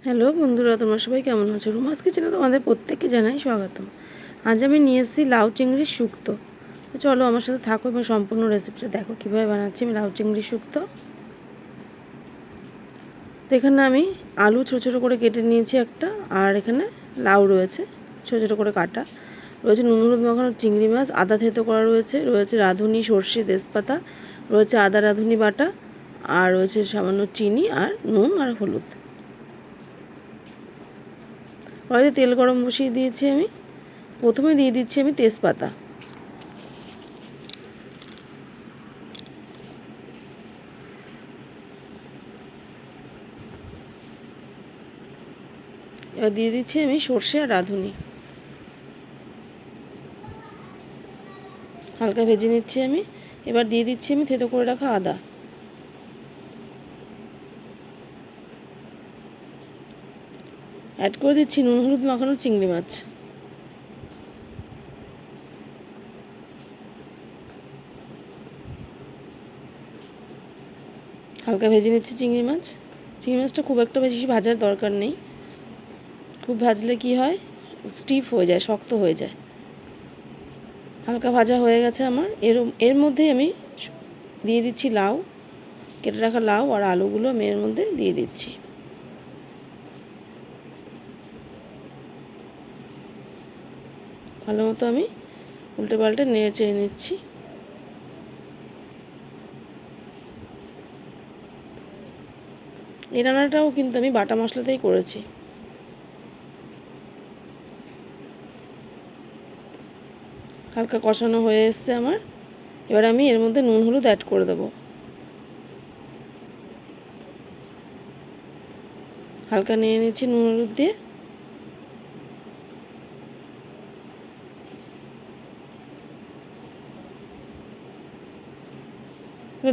Hello বন্ধুরা, তোমরা সবাই কেমন আছো? রুমাস কিচেনে তোমাদের প্রত্যেককে জানাই স্বাগতম। আজ আমি নিয়ে এসেছি লাউ চিংড়ির শুক্তো। তো চলো আমার সাথে থাকো এবং সম্পূর্ণ রেসিপিটা দেখো কীভাবে বানাচ্ছি আমি লাউ চিংড়ির শুক্তো। তো এখানে আমি আলু ছোটো ছোটো করে কেটে নিয়েছি একটা, আর এখানে লাউ রয়েছে ছোটো ছোটো করে কাটা, রয়েছে নুন হলুদ মাখানো চিংড়ি মাছ, আদা থেতো করা রয়েছে রাধুনি, সর্ষে, তেজপাতা, রয়েছে আদা রাধুনি বাটা, আর রয়েছে সামান্য চিনি আর নুন আর হলুদ। কড়াইতে তেল গরম বসিয়ে দিয়েছি আমি। প্রথমে দিয়ে দিচ্ছি আমি তেজপাতা, এবার দিয়ে দিচ্ছি আমি সর্ষে আর রাধুনি, হালকা ভেজে নিচ্ছি আমি। এবার দিয়ে দিচ্ছি আমি থেতো করে রাখা আদা, অ্যাড করে দিচ্ছি নুন হলুদ মাখানো চিংড়ি মাছ, হালকা ভেজে নিচ্ছি চিংড়ি মাছটা খুব একটা বেশি ভাজার দরকার নেই, খুব ভাজলে কি হয় স্টিফ হয়ে যায়, শক্ত হয়ে যায়। হালকা ভাজা হয়ে গেছে আমার। এর মধ্যেই আমি দিয়ে দিচ্ছি লাউ, কেটে রাখা লাউ আর আলুগুলো আমি এর মধ্যে দিয়ে দিচ্ছি। ভালো মতো আমি উল্টে পাল্টে নেড়ে চেড়ে নিচ্ছি। এই রান্নাটাও কিন্তু আমি বাটা মশলাতেই করেছি। হালকা কষানো হয়ে এসছে আমার। এবার আমি এর মধ্যে নুন হলুদ অ্যাড করে দেবো। হালকা নিয়ে নিচ্ছি নুন হলুদ দিয়ে।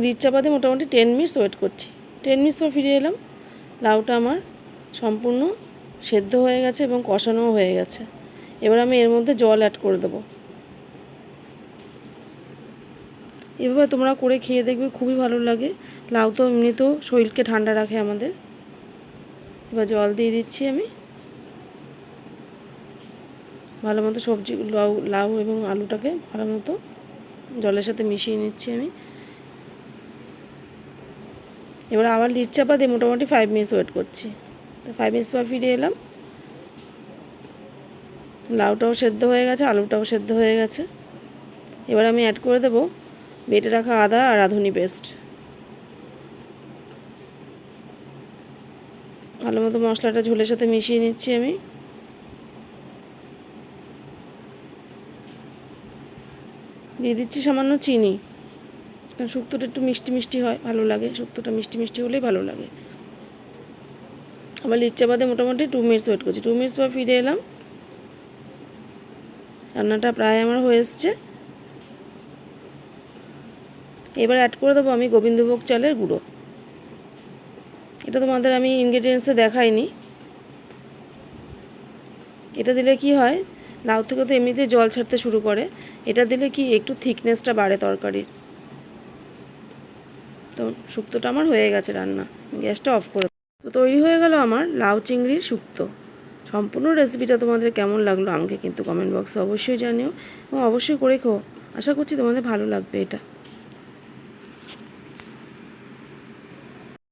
লিড চাপা দিয়ে মোটামুটি 10 মিনিটস ওয়েট করছি। 10 মিনিটস পর ফিরে এলাম। লাউটা আমার সম্পূর্ণ সেদ্ধ হয়ে গেছে এবং কষানোও হয়ে গেছে। এবার আমি এর মধ্যে জল অ্যাড করে দেবো। এভাবে তোমরা করে খেয়ে দেখবে, খুবই ভালো লাগে। লাউ তো এমনিতেও শরীরকে ঠান্ডা রাখে আমাদের। এবার জল দিয়ে দিচ্ছি আমি। ভালো মতো সবজি লাউ এবং আলুটাকে ভালো মতো জলের সাথে মিশিয়ে নিচ্ছি আমি। এবার আবার লিড চাপা দিয়ে মোটামুটি 5 মিনিটস ওয়েট করছি। তো 5 মিনিটস পর ফিরে এলাম। লাউটাও সেদ্ধ হয়ে গেছে, আলুটাও সেদ্ধ হয়ে গেছে। এবার আমি অ্যাড করে দেবো বেটে রাখা আদা আর রাধুনি পেস্ট। ভালো মতো মশলাটা ঝোলের সাথে মিশিয়ে নিচ্ছি আমি। দিয়ে দিচ্ছি সামান্য চিনি, কারণ শুক্তোটা একটু মিষ্টি মিষ্টি হয়, ভালো লাগে। শুক্তোটা মিষ্টি মিষ্টি হলেই ভালো লাগে। আবার লিড চাপা দিয়ে মোটামুটি 2 মিনিটস ওয়েট করছি। 2 মিনিটস পর ফিরে এলাম। রান্নাটা প্রায় আমার হয়ে এসছে। এবার অ্যাড করে দেবো আমি গোবিন্দভোগ চালের গুঁড়ো। এটা তোমাদের আমি ইনগ্রেডিয়েন্টসে দেখাইনি। এটা দিলে কি হয়, লাউ থেকে তো এমনিতে জল ছাড়তে শুরু করে, এটা দিলে কি একটু থিকনেসটা বাড়ে তরকারির। তো শুক্তোটা আমার হয়ে গেছে রান্না, গ্যাসটা অফ করে। তো তৈরি হয়ে গেল আমার লাউ চিংড়ির শুক্তো। সম্পূর্ণ রেসিপিটা তোমাদের কেমন লাগলো আমাকে কিন্তু কমেন্ট বক্সে অবশ্যই জানিও, এবং অবশ্যই করে খাও। আশা করছি তোমাদের ভালো লাগবে এটা।